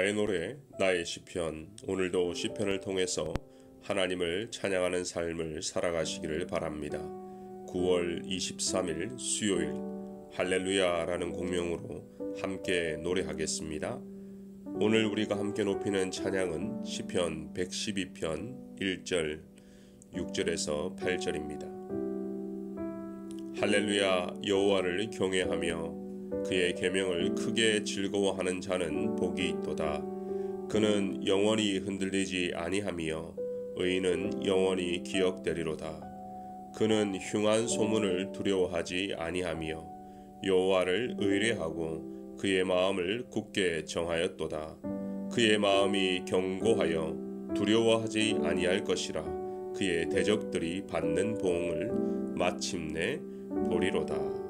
나의 노래, 나의 시편. 오늘도 시편을 통해서 하나님을 찬양하는 삶을 살아가시기를 바랍니다. 9월 23일 수요일 할렐루야라는 곡명으로 함께 노래하겠습니다. 오늘 우리가 함께 높이는 찬양은 시편 112편 1절, 6절에서 8절입니다. 할렐루야, 여호와를 경외하며 그의 계명을 크게 즐거워하는 자는 복이 있도다. 그는 영원히 흔들리지 아니하며 의인은 영원히 기억되리로다. 그는 흉한 소문을 두려워하지 아니하며 여호와를 의뢰하고 그의 마음을 굳게 정하였도다. 그의 마음이 견고하여 두려워하지 아니할 것이라. 그의 대적들이 받는 보응을 마침내 보리로다.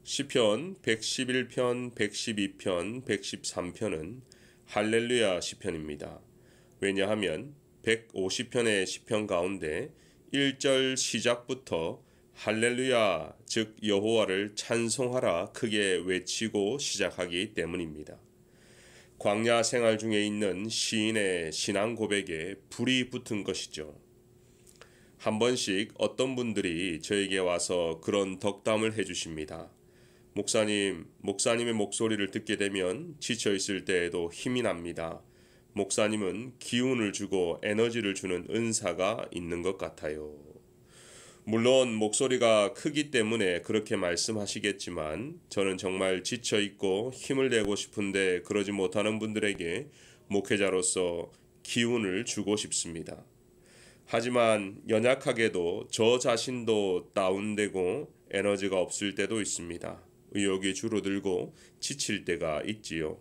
시편 111편, 112편, 113편은 할렐루야 시편입니다. 왜냐하면 150편의 시편 가운데 1절 시작부터 할렐루야, 즉 여호와를 찬송하라 크게 외치고 시작하기 때문입니다. 광야 생활 중에 있는 시인의 신앙 고백에 불이 붙은 것이죠. 한 번씩 어떤 분들이 저에게 와서 그런 덕담을 해주십니다. 목사님의 목소리를 듣게 되면 지쳐있을 때에도 힘이 납니다. 목사님은 기운을 주고 에너지를 주는 은사가 있는 것 같아요. 물론 목소리가 크기 때문에 그렇게 말씀하시겠지만 저는 정말 지쳐있고 힘을 내고 싶은데 그러지 못하는 분들에게 목회자로서 기운을 주고 싶습니다. 하지만 연약하게도 저 자신도 다운되고 에너지가 없을 때도 있습니다. 의욕이 줄어들고 지칠 때가 있지요.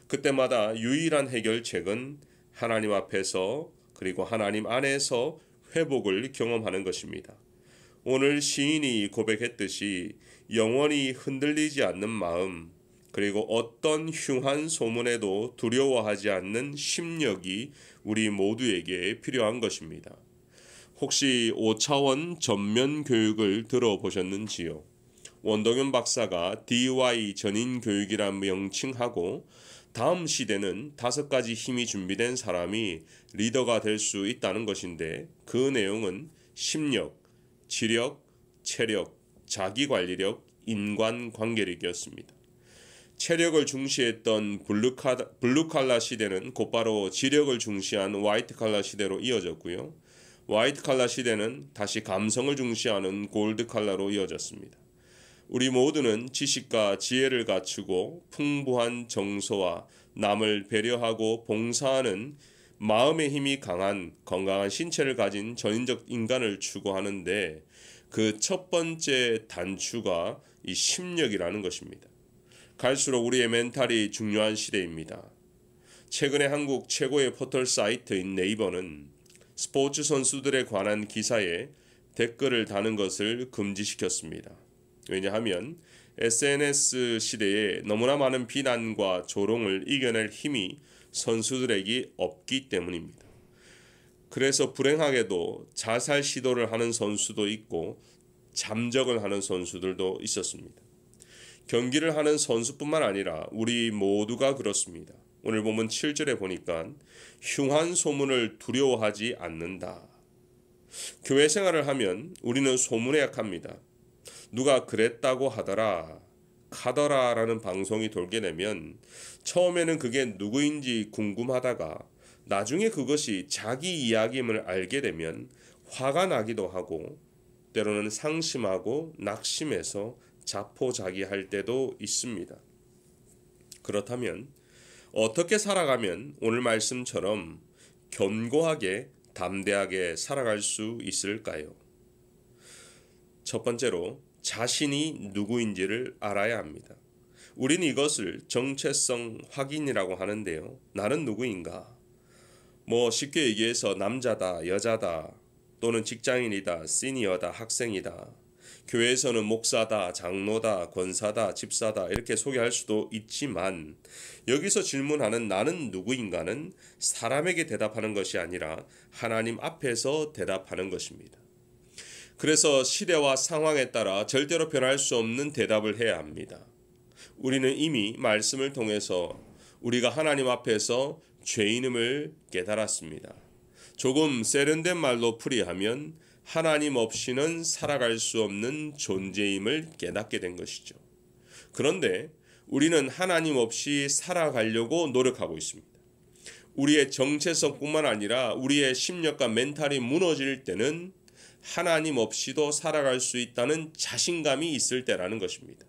그때마다 유일한 해결책은 하나님 앞에서 그리고 하나님 안에서 회복을 경험하는 것입니다. 오늘 시인이 고백했듯이 영원히 흔들리지 않는 마음, 그리고 어떤 흉한 소문에도 두려워하지 않는 심력이 우리 모두에게 필요한 것입니다. 혹시 5차원 전면 교육을 들어보셨는지요? 원동현 박사가 DY 전인 교육이란 명칭하고 다음 시대는 5가지 힘이 준비된 사람이 리더가 될 수 있다는 것인데 그 내용은 심력, 지력, 체력, 자기관리력, 인간관계력이었습니다. 체력을 중시했던 블루칼라 시대는 곧바로 지력을 중시한 화이트칼라 시대로 이어졌고요. 화이트칼라 시대는 다시 감성을 중시하는 골드칼라로 이어졌습니다. 우리 모두는 지식과 지혜를 갖추고 풍부한 정서와 남을 배려하고 봉사하는 마음의 힘이 강한 건강한 신체를 가진 전인적 인간을 추구하는데 그 첫 번째 단추가 이 심력이라는 것입니다. 갈수록 우리의 멘탈이 중요한 시대입니다. 최근에 한국 최고의 포털 사이트인 네이버는 스포츠 선수들에 관한 기사에 댓글을 다는 것을 금지시켰습니다. 왜냐하면 SNS 시대에 너무나 많은 비난과 조롱을 이겨낼 힘이 선수들에게 없기 때문입니다. 그래서 불행하게도 자살 시도를 하는 선수도 있고 잠적을 하는 선수들도 있었습니다. 경기를 하는 선수뿐만 아니라 우리 모두가 그렇습니다. 오늘 보면 7절에 보니까 흉한 소문을 두려워하지 않는다. 교회 생활을 하면 우리는 소문에 약합니다. 누가 그랬다고 카더라라는 방송이 돌게 되면 처음에는 그게 누구인지 궁금하다가 나중에 그것이 자기 이야기임을 알게 되면 화가 나기도 하고 때로는 상심하고 낙심해서 자포자기할 때도 있습니다. 그렇다면 어떻게 살아가면 오늘 말씀처럼 견고하게 담대하게 살아갈 수 있을까요? 첫 번째로 자신이 누구인지를 알아야 합니다. 우리는 이것을 정체성 확인이라고 하는데요. 나는 누구인가? 쉽게 얘기해서 남자다, 여자다, 또는 직장인이다, 시니어다, 학생이다, 교회에서는 목사다, 장로다, 권사다, 집사다 이렇게 소개할 수도 있지만 여기서 질문하는 나는 누구인가는 사람에게 대답하는 것이 아니라 하나님 앞에서 대답하는 것입니다. 그래서 시대와 상황에 따라 절대로 변할 수 없는 대답을 해야 합니다. 우리는 이미 말씀을 통해서 우리가 하나님 앞에서 죄인임을 깨달았습니다. 조금 세련된 말로 풀이하면 하나님 없이는 살아갈 수 없는 존재임을 깨닫게 된 것이죠. 그런데 우리는 하나님 없이 살아가려고 노력하고 있습니다. 우리의 정체성뿐만 아니라 우리의 심력과 멘탈이 무너질 때는 하나님 없이도 살아갈 수 있다는 자신감이 있을 때라는 것입니다.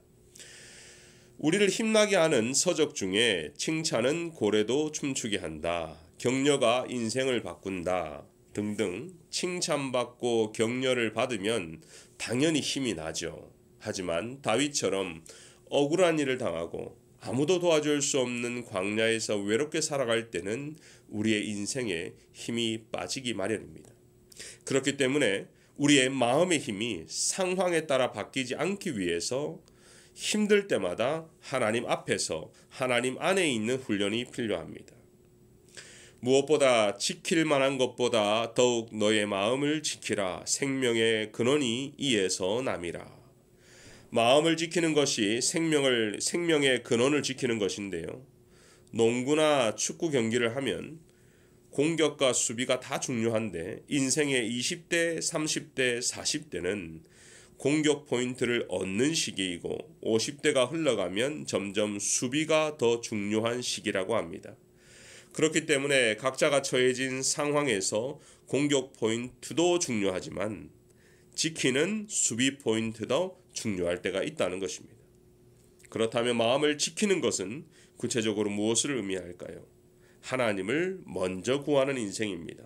우리를 힘나게 하는 서적 중에 칭찬은 고래도 춤추게 한다, 격려가 인생을 바꾼다 등등 칭찬받고 격려를 받으면 당연히 힘이 나죠. 하지만 다윗처럼 억울한 일을 당하고 아무도 도와줄 수 없는 광야에서 외롭게 살아갈 때는 우리의 인생에 힘이 빠지기 마련입니다. 그렇기 때문에 우리의 마음의 힘이 상황에 따라 바뀌지 않기 위해서 힘들 때마다 하나님 앞에서 하나님 안에 있는 훈련이 필요합니다. 무엇보다 지킬 만한 것보다 더욱 너의 마음을 지키라. 생명의 근원이 이에서 남이라. 마음을 지키는 것이 생명의 근원을 지키는 것인데요. 농구나 축구 경기를 하면 공격과 수비가 다 중요한데 인생의 20대, 30대, 40대는 공격 포인트를 얻는 시기이고 50대가 흘러가면 점점 수비가 더 중요한 시기라고 합니다. 그렇기 때문에 각자가 처해진 상황에서 공격 포인트도 중요하지만 지키는 수비 포인트도 중요할 때가 있다는 것입니다. 그렇다면 마음을 지키는 것은 구체적으로 무엇을 의미할까요? 하나님을 먼저 구하는 인생입니다.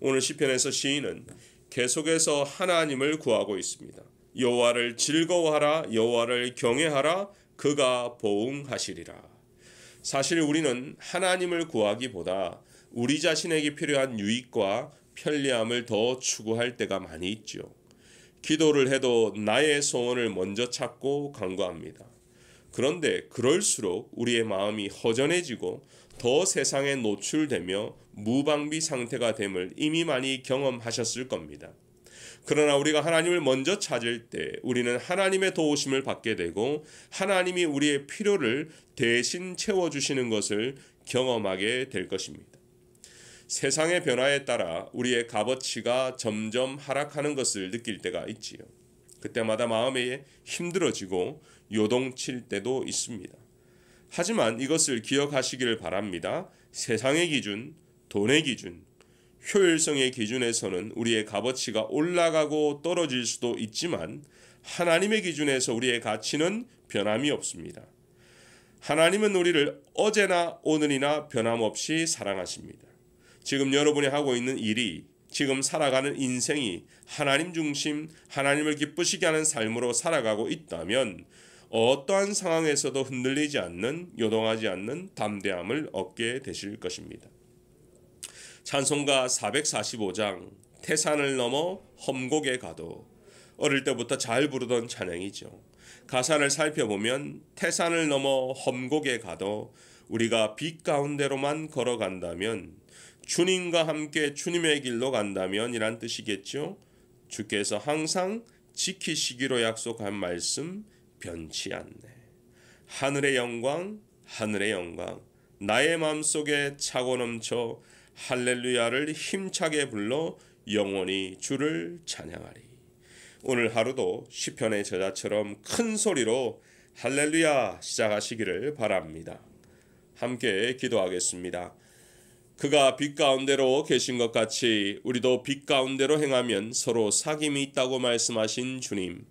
오늘 시편에서 시인은 계속해서 하나님을 구하고 있습니다. 여호와를 즐거워하라, 여호와를 경외하라, 그가 보응하시리라. 사실 우리는 하나님을 구하기보다 우리 자신에게 필요한 유익과 편리함을 더 추구할 때가 많이 있죠. 기도를 해도 나의 소원을 먼저 찾고 간구합니다. 그런데 그럴수록 우리의 마음이 허전해지고 더 세상에 노출되며 무방비 상태가 됨을 이미 많이 경험하셨을 겁니다. 그러나 우리가 하나님을 먼저 찾을 때 우리는 하나님의 도우심을 받게 되고 하나님이 우리의 필요를 대신 채워주시는 것을 경험하게 될 것입니다. 세상의 변화에 따라 우리의 값어치가 점점 하락하는 것을 느낄 때가 있지요. 그때마다 마음이 힘들어지고 요동칠 때도 있습니다. 하지만 이것을 기억하시기를 바랍니다. 세상의 기준, 돈의 기준, 효율성의 기준에서는 우리의 값어치가 올라가고 떨어질 수도 있지만 하나님의 기준에서 우리의 가치는 변함이 없습니다. 하나님은 우리를 어제나 오늘이나 변함없이 사랑하십니다. 지금 여러분이 하고 있는 일이, 지금 살아가는 인생이 하나님 중심, 하나님을 기쁘시게 하는 삶으로 살아가고 있다면 어떠한 상황에서도 흔들리지 않는, 요동하지 않는 담대함을 얻게 되실 것입니다. 찬송가 445장 태산을 넘어 험곡에 가도 어릴 때부터 잘 부르던 찬양이죠. 가사를 살펴보면 태산을 넘어 험곡에 가도 우리가 빛 가운데로만 걸어간다면 주님과 함께 주님의 길로 간다면 이란 뜻이겠죠. 주께서 항상 지키시기로 약속한 말씀 변치 않네. 하늘의 영광, 하늘의 영광, 나의 마음속에 차고 넘쳐 할렐루야를 힘차게 불러 영원히 주를 찬양하리. 오늘 하루도 시편의 저자처럼 큰 소리로 할렐루야 시작하시기를 바랍니다. 함께 기도하겠습니다. 그가 빛 가운데로 계신 것 같이 우리도 빛 가운데로 행하면 서로 사귐이 있다고 말씀하신 주님,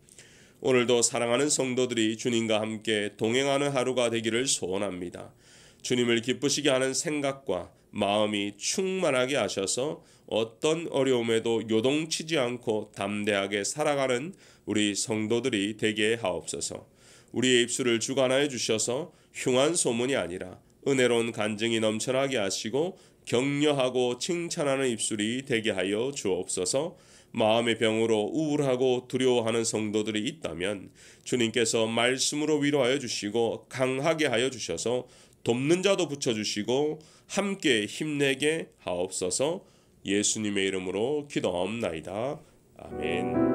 오늘도 사랑하는 성도들이 주님과 함께 동행하는 하루가 되기를 소원합니다. 주님을 기쁘시게 하는 생각과 마음이 충만하게 하셔서 어떤 어려움에도 요동치지 않고 담대하게 살아가는 우리 성도들이 되게 하옵소서. 우리의 입술을 주관하여 주셔서 흉한 소문이 아니라 은혜로운 간증이 넘쳐나게 하시고 격려하고 칭찬하는 입술이 되게 하여 주옵소서. 마음의 병으로 우울하고 두려워하는 성도들이 있다면 주님께서 말씀으로 위로하여 주시고 강하게 하여 주셔서 돕는 자도 붙여주시고 함께 힘내게 하옵소서. 예수님의 이름으로 기도하옵나이다. 아멘.